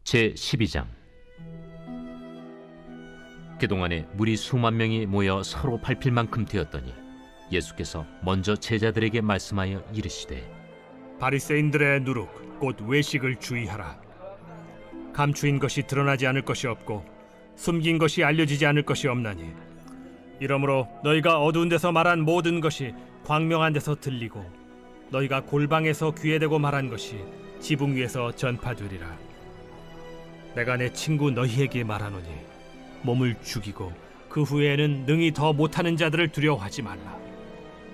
제12장. 그동안에 무리 수만 명이 모여 서로 밟힐 만큼 되었더니 예수께서 먼저 제자들에게 말씀하여 이르시되, 바리새인들의 누룩 곧 외식을 주의하라. 감추인 것이 드러나지 않을 것이 없고 숨긴 것이 알려지지 않을 것이 없나니, 이러므로 너희가 어두운 데서 말한 모든 것이 광명한 데서 들리고 너희가 골방에서 귀에 대고 말한 것이 지붕 위에서 전파되리라. 내가 내 친구 너희에게 말하노니 몸을 죽이고 그 후에는 능히 더 못하는 자들을 두려워하지 말라.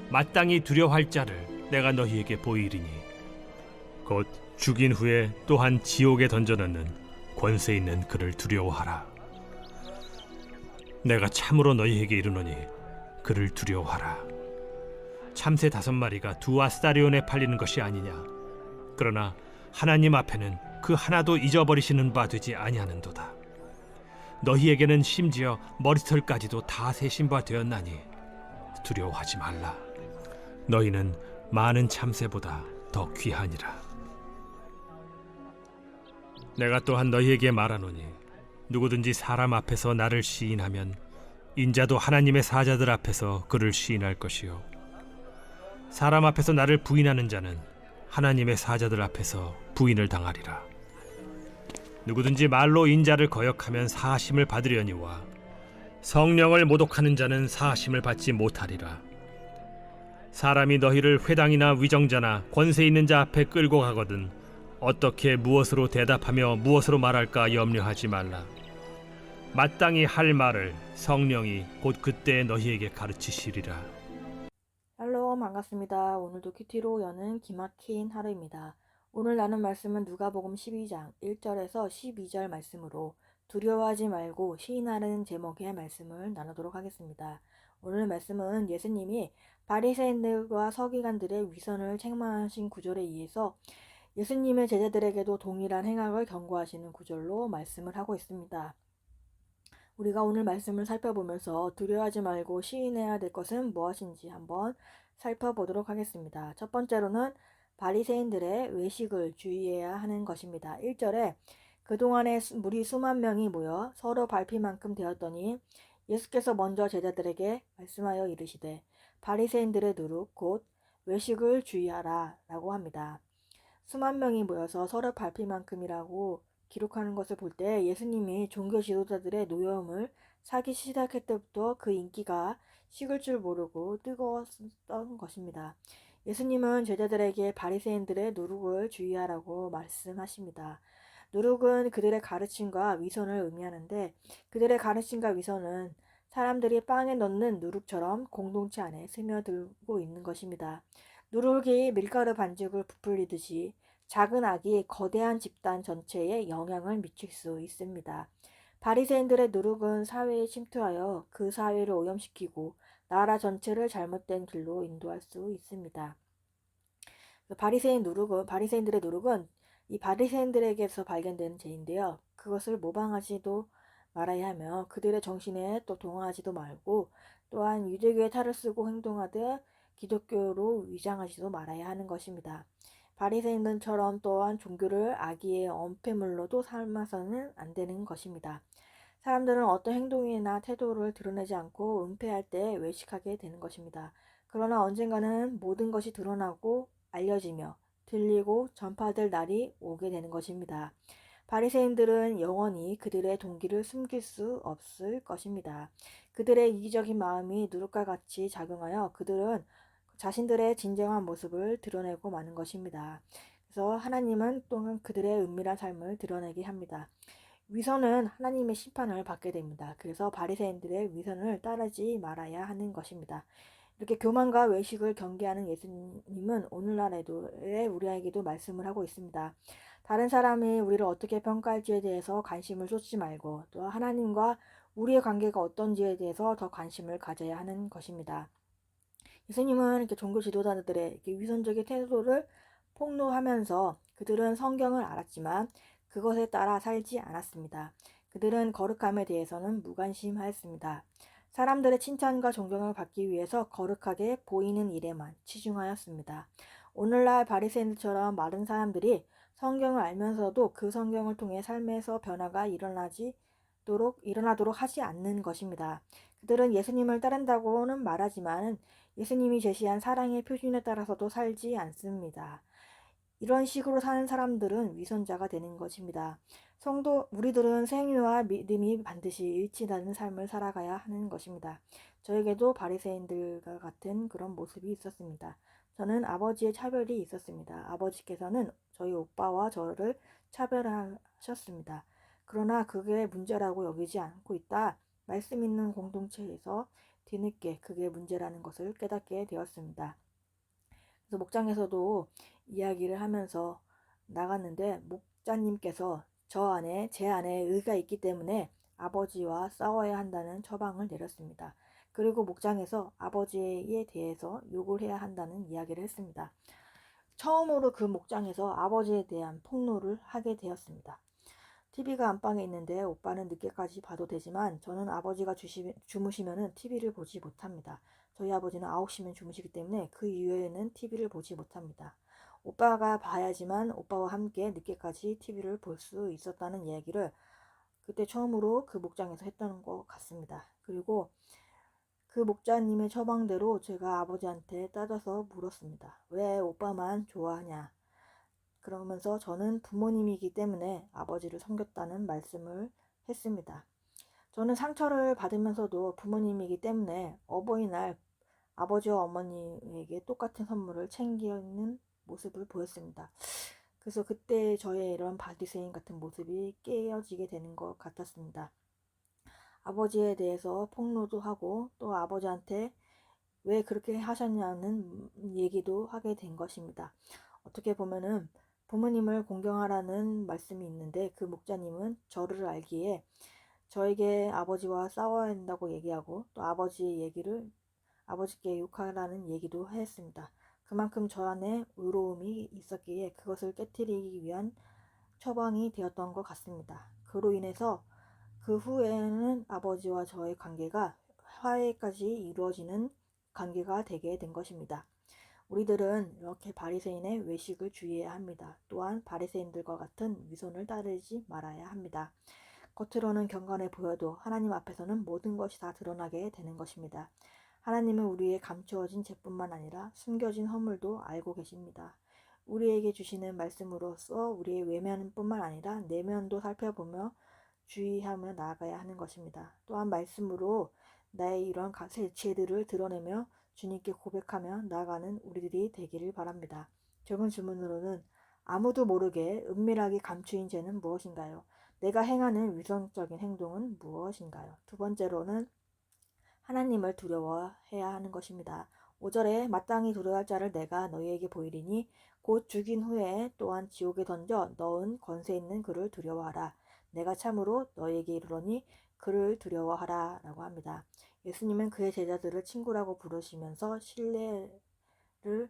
마땅히 두려워할 자를 내가 너희에게 보이리니 곧 죽인 후에 또한 지옥에 던져넣는 권세 있는 그를 두려워하라. 내가 참으로 너희에게 이르노니 그를 두려워하라. 참새 5마리가 2아스타리온에 팔리는 것이 아니냐. 그러나 하나님 앞에는 그 하나도 잊어버리시는 바 되지 아니하는도다. 너희에게는 심지어 머리털까지도 다 세신 바 되었나니 두려워하지 말라. 너희는 많은 참새보다 더 귀하니라. 내가 또한 너희에게 말하노니 누구든지 사람 앞에서 나를 시인하면 인자도 하나님의 사자들 앞에서 그를 시인할 것이요, 사람 앞에서 나를 부인하는 자는 하나님의 사자들 앞에서 부인을 당하리라. 누구든지 말로 인자를 거역하면 사하심을 받으려니와 성령을 모독하는 자는 사하심을 받지 못하리라. 사람이 너희를 회당이나 위정자나 권세 있는 자 앞에 끌고 가거든 어떻게 무엇으로 대답하며 무엇으로 말할까 염려하지 말라. 마땅히 할 말을 성령이 곧 그때 너희에게 가르치시리라. 할로, 반갑습니다. 오늘도 큐티로 여는 기막힌 하루입니다. 오늘 나눈 말씀은 누가복음 12장 1절에서 12절 말씀으로 두려워하지 말고 시인하는 제목의 말씀을 나누도록 하겠습니다. 오늘 말씀은 예수님이 바리새인들과 서기관들의 위선을 책망하신 구절에 의해서 예수님의 제자들에게도 동일한 행악을 경고하시는 구절로 말씀을 하고 있습니다. 우리가 오늘 말씀을 살펴보면서 두려워하지 말고 시인해야 될 것은 무엇인지 한번 살펴보도록 하겠습니다. 첫 번째로는 바리새인들의 외식을 주의해야 하는 것입니다. 1절에 그동안에 무리 수만 명이 모여 서로 밟힐 만큼 되었더니 예수께서 먼저 제자들에게 말씀하여 이르시되 바리새인들의 누룩 곧 외식을 주의하라 라고 합니다. 수만 명이 모여서 서로 밟힐 만큼이라고 기록하는 것을 볼 때 예수님이 종교 지도자들의 노여움을 사기 시작할 때부터 그 인기가 식을 줄 모르고 뜨거웠던 것입니다. 예수님은 제자들에게 바리새인들의 누룩을 주의하라고 말씀하십니다. 누룩은 그들의 가르침과 위선을 의미하는데 그들의 가르침과 위선은 사람들이 빵에 넣는 누룩처럼 공동체 안에 스며들고 있는 것입니다. 누룩이 밀가루 반죽을 부풀리듯이 작은 악이 거대한 집단 전체에 영향을 미칠 수 있습니다. 바리새인들의 누룩은 사회에 침투하여 그 사회를 오염시키고 나라 전체를 잘못된 길로 인도할 수 있습니다. 바리새인들의 누룩은 이 바리새인들에게서 발견되는 죄인데요. 그것을 모방하지도 말아야 하며 그들의 정신에 또 동화하지도 말고 또한 유대교의 탈을 쓰고 행동하듯 기독교로 위장하지도 말아야 하는 것입니다. 바리새인들처럼 또한 종교를 악의의 엄폐물로도 삼아서는 안 되는 것입니다. 사람들은 어떤 행동이나 태도를 드러내지 않고 은폐할 때 외식하게 되는 것입니다. 그러나 언젠가는 모든 것이 드러나고 알려지며 들리고 전파될 날이 오게 되는 것입니다. 바리새인들은 영원히 그들의 동기를 숨길 수 없을 것입니다. 그들의 이기적인 마음이 누룩과 같이 작용하여 그들은 자신들의 진정한 모습을 드러내고 마는 것입니다. 그래서 하나님은 또한 그들의 은밀한 삶을 드러내게 합니다. 위선은 하나님의 심판을 받게 됩니다. 그래서 바리새인들의 위선을 따르지 말아야 하는 것입니다. 이렇게 교만과 외식을 경계하는 예수님은 오늘날에도 우리에게도 말씀을 하고 있습니다. 다른 사람이 우리를 어떻게 평가할지에 대해서 관심을 쏟지 말고 또 하나님과 우리의 관계가 어떤지에 대해서 더 관심을 가져야 하는 것입니다. 예수님은 이렇게 종교 지도자들의 이렇게 위선적인 태도를 폭로하면서 그들은 성경을 알았지만 그것에 따라 살지 않았습니다. 그들은 거룩함에 대해서는 무관심하였습니다. 사람들의 칭찬과 존경을 받기 위해서 거룩하게 보이는 일에만 치중하였습니다. 오늘날 바리새인들처럼 마른 사람들이 성경을 알면서도 그 성경을 통해 삶에서 변화가 일어나도록 하지 않는 것입니다. 그들은 예수님을 따른다고는 말하지만 예수님이 제시한 사랑의 표준에 따라서도 살지 않습니다. 이런 식으로 사는 사람들은 위선자가 되는 것입니다. 우리들은 생애와 믿음이 반드시 일치하는 삶을 살아가야 하는 것입니다. 저에게도 바리새인들과 같은 그런 모습이 있었습니다. 저는 아버지의 차별이 있었습니다. 아버지께서는 저희 오빠와 저를 차별하셨습니다. 그러나 그게 문제라고 여기지 않고 있다. 말씀 있는 공동체에서 뒤늦게 그게 문제라는 것을 깨닫게 되었습니다. 그래서 목장에서도 이야기를 하면서 나갔는데 목자님께서 제 안에 의가 있기 때문에 아버지와 싸워야 한다는 처방을 내렸습니다. 그리고 목장에서 아버지에 대해서 욕을 해야 한다는 이야기를 했습니다. 처음으로 그 목장에서 아버지에 대한 폭로를 하게 되었습니다. TV가 안방에 있는데 오빠는 늦게까지 봐도 되지만 저는 아버지가 주무시면 TV를 보지 못합니다. 저희 아버지는 9시면 주무시기 때문에 그 이후에는 TV를 보지 못합니다. 오빠가 봐야지만 오빠와 함께 늦게까지 TV를 볼 수 있었다는 이야기를 그때 처음으로 그 목장에서 했던 것 같습니다. 그리고 그 목자님의 처방대로 제가 아버지한테 따져서 물었습니다. 왜 오빠만 좋아하냐? 그러면서 저는 부모님이기 때문에 아버지를 섬겼다는 말씀을 했습니다. 저는 상처를 받으면서도 부모님이기 때문에 어버이날 아버지와 어머니에게 똑같은 선물을 챙기는 모습을 보였습니다. 그래서 그때 저의 이런 바리새인 같은 모습이 깨어지게 되는 것 같았습니다. 아버지에 대해서 폭로도 하고 또 아버지한테 왜 그렇게 하셨냐는 얘기도 하게 된 것입니다. 어떻게 보면은 부모님을 공경하라는 말씀이 있는데 그 목자님은 저를 알기에 저에게 아버지와 싸워야 한다고 얘기하고 또 아버지께 욕하라는 얘기도 했습니다. 그만큼 저 안에 의로움이 있었기에 그것을 깨뜨리기 위한 처방이 되었던 것 같습니다. 그로 인해서 그 후에는 아버지와 저의 관계가 화해까지 이루어지는 관계가 되게 된 것입니다. 우리들은 이렇게 바리새인의 외식을 주의해야 합니다. 또한 바리새인들과 같은 위선을 따르지 말아야 합니다. 겉으로는 경건해 보여도 하나님 앞에서는 모든 것이 다 드러나게 되는 것입니다. 하나님은 우리의 감추어진 죄뿐만 아니라 숨겨진 허물도 알고 계십니다. 우리에게 주시는 말씀으로써 우리의 외면뿐만 아니라 내면도 살펴보며 주의하며 나아가야 하는 것입니다. 또한 말씀으로 나의 이런 죄들을 드러내며 주님께 고백하며 나아가는 우리들이 되기를 바랍니다. 적은 질문으로는 아무도 모르게 은밀하게 감추인 죄는 무엇인가요? 내가 행하는 위선적인 행동은 무엇인가요? 두 번째로는 하나님을 두려워해야 하는 것입니다. 5절에 마땅히 두려워할 자를 내가 너희에게 보이리니 곧 죽인 후에 또한 지옥에 던져 넣은 권세 있는 그를 두려워하라. 내가 참으로 너희에게 이르노니 그를 두려워하라 라고 합니다. 예수님은 그의 제자들을 친구라고 부르시면서 신뢰를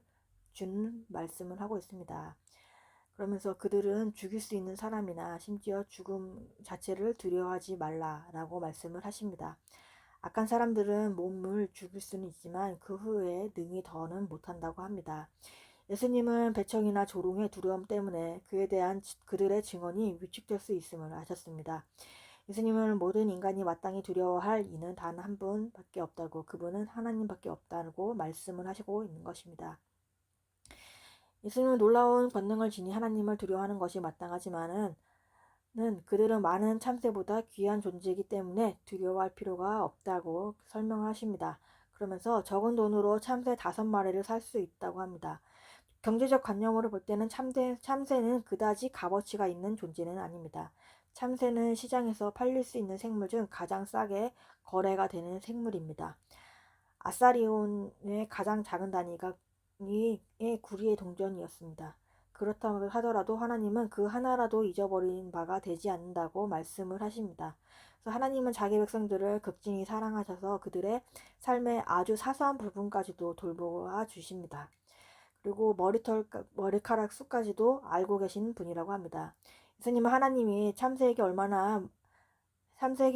주는 말씀을 하고 있습니다. 그러면서 그들은 죽일 수 있는 사람이나 심지어 죽음 자체를 두려워하지 말라라고 말씀을 하십니다. 악한 사람들은 몸을 죽일 수는 있지만 그 후에 능히 더는 못한다고 합니다. 예수님은 배척이나 조롱의 두려움 때문에 그에 대한 그들의 증언이 위축될 수 있음을 아셨습니다. 예수님은 모든 인간이 마땅히 두려워할 이는 단 한 분밖에 없다고 그분은 하나님밖에 없다고 말씀을 하시고 있는 것입니다. 예수님은 놀라운 권능을 지니 하나님을 두려워하는 것이 마땅하지만은 그들은 많은 참새보다 귀한 존재이기 때문에 두려워할 필요가 없다고 설명하십니다. 그러면서 적은 돈으로 참새 5마리를 살 수 있다고 합니다. 경제적 관념으로 볼 때는 참새는 그다지 값어치가 있는 존재는 아닙니다. 참새는 시장에서 팔릴 수 있는 생물 중 가장 싸게 거래가 되는 생물입니다. 아사리온의 가장 작은 단위가 구리의 동전이었습니다. 그렇다고 하더라도 하나님은 그 하나라도 잊어버린 바가 되지 않는다고 말씀을 하십니다. 그래서 하나님은 자기 백성들을 극진히 사랑하셔서 그들의 삶의 아주 사소한 부분까지도 돌보아 주십니다. 그리고 머리카락 숱까지도 알고 계신 분이라고 합니다. 예수님은 하나님이 참새에게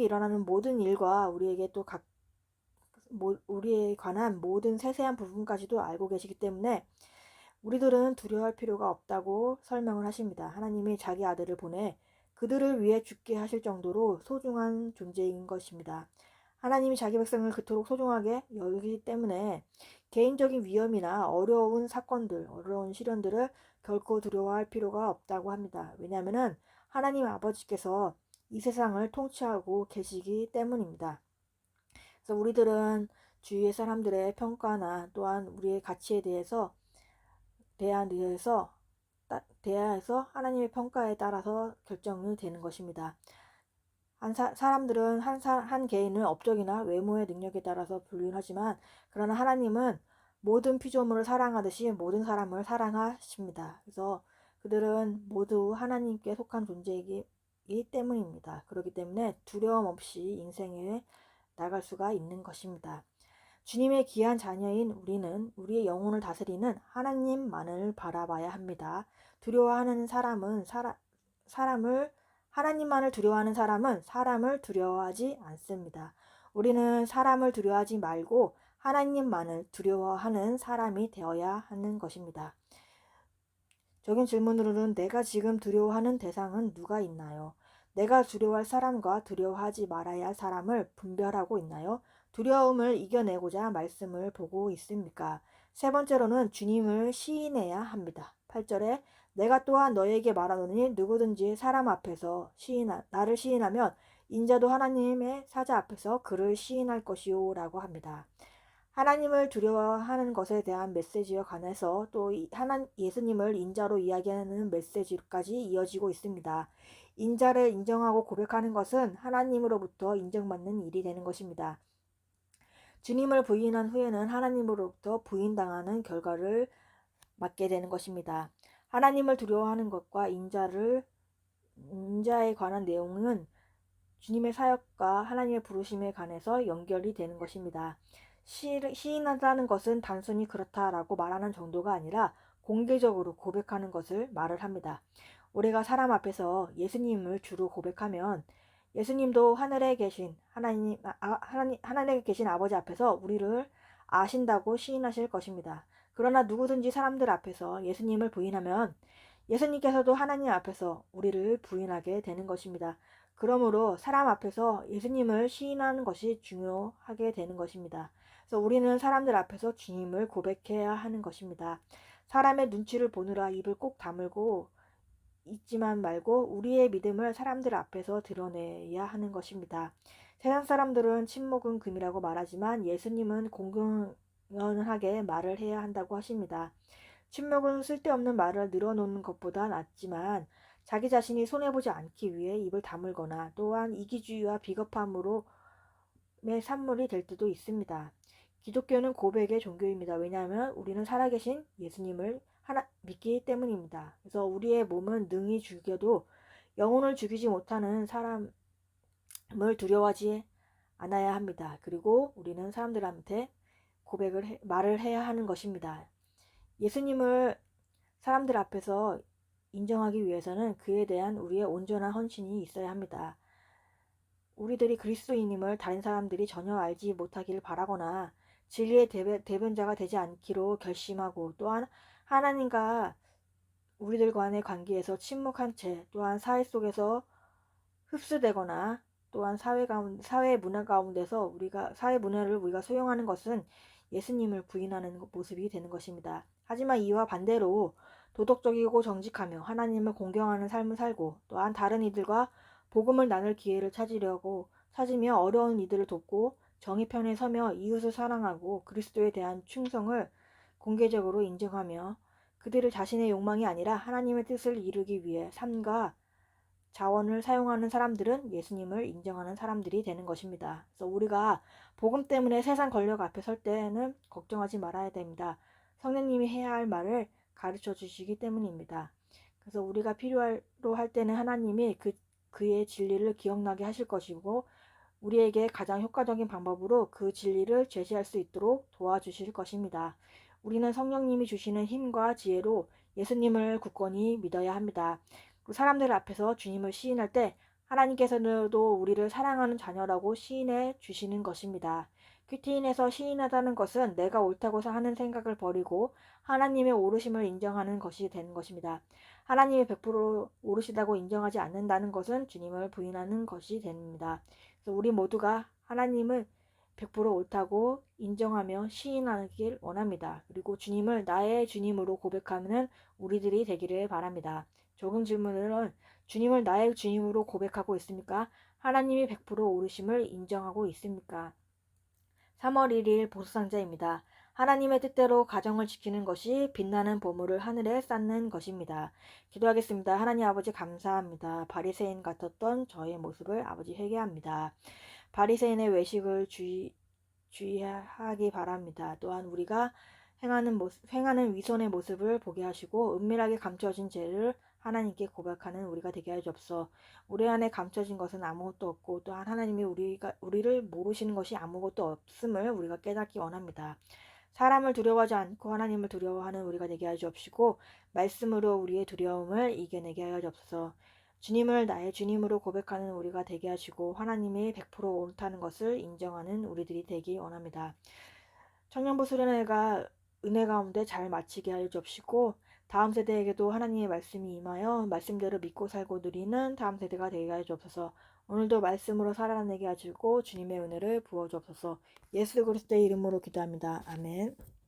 일어나는 모든 일과 우리에 관한 모든 세세한 부분까지도 알고 계시기 때문에 우리들은 두려워할 필요가 없다고 설명을 하십니다. 하나님이 자기 아들을 보내 그들을 위해 죽게 하실 정도로 소중한 존재인 것입니다. 하나님이 자기 백성을 그토록 소중하게 여기기 때문에 개인적인 위험이나 어려운 사건들, 어려운 시련들을 결코 두려워할 필요가 없다고 합니다. 왜냐하면 하나님 아버지께서 이 세상을 통치하고 계시기 때문입니다. 그래서 우리들은 주위의 사람들의 평가나 또한 우리의 가치에 대하여서 하나님의 평가에 따라서 결정이 되는 것입니다. 사람들은 한 개인을 업적이나 외모의 능력에 따라서 분류하지만 그러나 하나님은 모든 피조물을 사랑하듯이 모든 사람을 사랑하십니다. 그래서 그들은 모두 하나님께 속한 존재이기 때문입니다. 그렇기 때문에 두려움 없이 인생에 나갈 수가 있는 것입니다. 주님의 귀한 자녀인 우리는 우리의 영혼을 다스리는 하나님만을 바라봐야 합니다. 하나님만을 두려워하는 사람은 사람을 두려워하지 않습니다. 우리는 사람을 두려워하지 말고 하나님만을 두려워하는 사람이 되어야 하는 것입니다. 적용 질문으로는 내가 지금 두려워하는 대상은 누가 있나요? 내가 두려워할 사람과 두려워하지 말아야 할 사람을 분별하고 있나요? 두려움을 이겨내고자 말씀을 보고 있습니까? 세 번째로는 주님을 시인해야 합니다. 8절에 내가 또한 너에게 말하노니 누구든지 사람 앞에서 나를 시인하면 인자도 하나님의 사자 앞에서 그를 시인할 것이요 라고 합니다. 하나님을 두려워하는 것에 대한 메시지와 관해서 또 예수님을 인자로 이야기하는 메시지까지 이어지고 있습니다. 인자를 인정하고 고백하는 것은 하나님으로부터 인정받는 일이 되는 것입니다. 주님을 부인한 후에는 하나님으로부터 부인당하는 결과를 맞게 되는 것입니다. 하나님을 두려워하는 것과 인자에 관한 내용은 주님의 사역과 하나님의 부르심에 관해서 연결이 되는 것입니다. 시인하다는 것은 단순히 그렇다라고 말하는 정도가 아니라 공개적으로 고백하는 것을 말을 합니다. 우리가 사람 앞에서 예수님을 주로 고백하면 예수님도 하늘에 계신 하늘에 계신 아버지 앞에서 우리를 아신다고 시인하실 것입니다. 그러나 누구든지 사람들 앞에서 예수님을 부인하면 예수님께서도 하나님 앞에서 우리를 부인하게 되는 것입니다. 그러므로 사람 앞에서 예수님을 시인하는 것이 중요하게 되는 것입니다. 그래서 우리는 사람들 앞에서 주님을 고백해야 하는 것입니다. 사람의 눈치를 보느라 입을 꼭 다물고 있지만 말고 우리의 믿음을 사람들 앞에서 드러내야 하는 것입니다. 세상 사람들은 침묵은 금이라고 말하지만 예수님은 공공연하게 말을 해야 한다고 하십니다. 침묵은 쓸데없는 말을 늘어놓는 것보다 낫지만 자기 자신이 손해보지 않기 위해 입을 다물거나 또한 이기주의와 비겁함으로 산물이 될 때도 있습니다. 기독교는 고백의 종교입니다. 왜냐하면 우리는 살아계신 예수님을 믿기 때문입니다. 그래서 우리의 몸은 능히 죽여도 영혼을 죽이지 못하는 사람을 두려워하지 않아야 합니다. 그리고 우리는 사람들한테 말을 해야 하는 것입니다. 예수님을 사람들 앞에서 인정하기 위해서는 그에 대한 우리의 온전한 헌신이 있어야 합니다. 우리들이 그리스도인임을 다른 사람들이 전혀 알지 못하기를 바라거나 진리의 대변자가 되지 않기로 결심하고 또한 하나님과 우리들 간의 관계에서 침묵한 채 또한 사회 속에서 흡수되거나 또한 사회 문화 가운데서 사회 문화를 우리가 수용하는 것은 예수님을 부인하는 모습이 되는 것입니다. 하지만 이와 반대로 도덕적이고 정직하며 하나님을 공경하는 삶을 살고 또한 다른 이들과 복음을 나눌 기회를 찾으며 어려운 이들을 돕고 정의 편에 서며 이웃을 사랑하고 그리스도에 대한 충성을 공개적으로 인정하며 그들을 자신의 욕망이 아니라 하나님의 뜻을 이루기 위해 삶과 자원을 사용하는 사람들은 예수님을 인정하는 사람들이 되는 것입니다. 그래서 우리가 복음 때문에 세상 권력 앞에 설 때는 걱정하지 말아야 됩니다. 성령님이 해야 할 말을 가르쳐 주시기 때문입니다. 그래서 우리가 필요로 할 때는 하나님이 그의 진리를 기억나게 하실 것이고 우리에게 가장 효과적인 방법으로 그 진리를 제시할 수 있도록 도와주실 것입니다. 우리는 성령님이 주시는 힘과 지혜로 예수님을 굳건히 믿어야 합니다. 사람들 앞에서 주님을 시인할 때 하나님께서도 우리를 사랑하는 자녀라고 시인해 주시는 것입니다. 큐티인에서 시인하다는 것은 내가 옳다고 하는 생각을 버리고 하나님의 오르심을 인정하는 것이 되는 것입니다. 하나님이 100% 오르시다고 인정하지 않는다는 것은 주님을 부인하는 것이 됩니다. 그래서 우리 모두가 하나님을 100% 옳다고 인정하며 시인하길 원합니다. 그리고 주님을 나의 주님으로 고백하는 우리들이 되기를 바랍니다. 조금 질문은 주님을 나의 주님으로 고백하고 있습니까? 하나님이 100% 오르심을 인정하고 있습니까? 3월 1일 보수상자입니다. 하나님의 뜻대로 가정을 지키는 것이 빛나는 보물을 하늘에 쌓는 것입니다. 기도하겠습니다. 하나님 아버지 감사합니다. 바리새인 같았던 저의 모습을 아버지 회개합니다. 바리새인의 외식을 주의하기 바랍니다. 또한 우리가 행하는 위선의 모습을 보게 하시고 은밀하게 감춰진 죄를 하나님께 고백하는 우리가 되게 하옵소서. 우리 안에 감춰진 것은 아무것도 없고 또한 하나님이 우리를 모르시는 것이 아무것도 없음을 우리가 깨닫기 원합니다. 사람을 두려워하지 않고 하나님을 두려워하는 우리가 되게 하여 주옵시고 말씀으로 우리의 두려움을 이겨내게 하여 주옵소서. 주님을 나의 주님으로 고백하는 우리가 되게 하시고 하나님이 100% 옳다는 것을 인정하는 우리들이 되기 원합니다. 청년부 수련회가 은혜 가운데 잘 마치게 하여 주옵시고 다음 세대에게도 하나님의 말씀이 임하여 말씀대로 믿고 살고 누리는 다음 세대가 되게 하여 주옵소서. 오늘도 말씀으로 살아내게 하시고 주님의 은혜를 부어 주옵소서. 예수 그리스도의 이름으로 기도합니다. 아멘.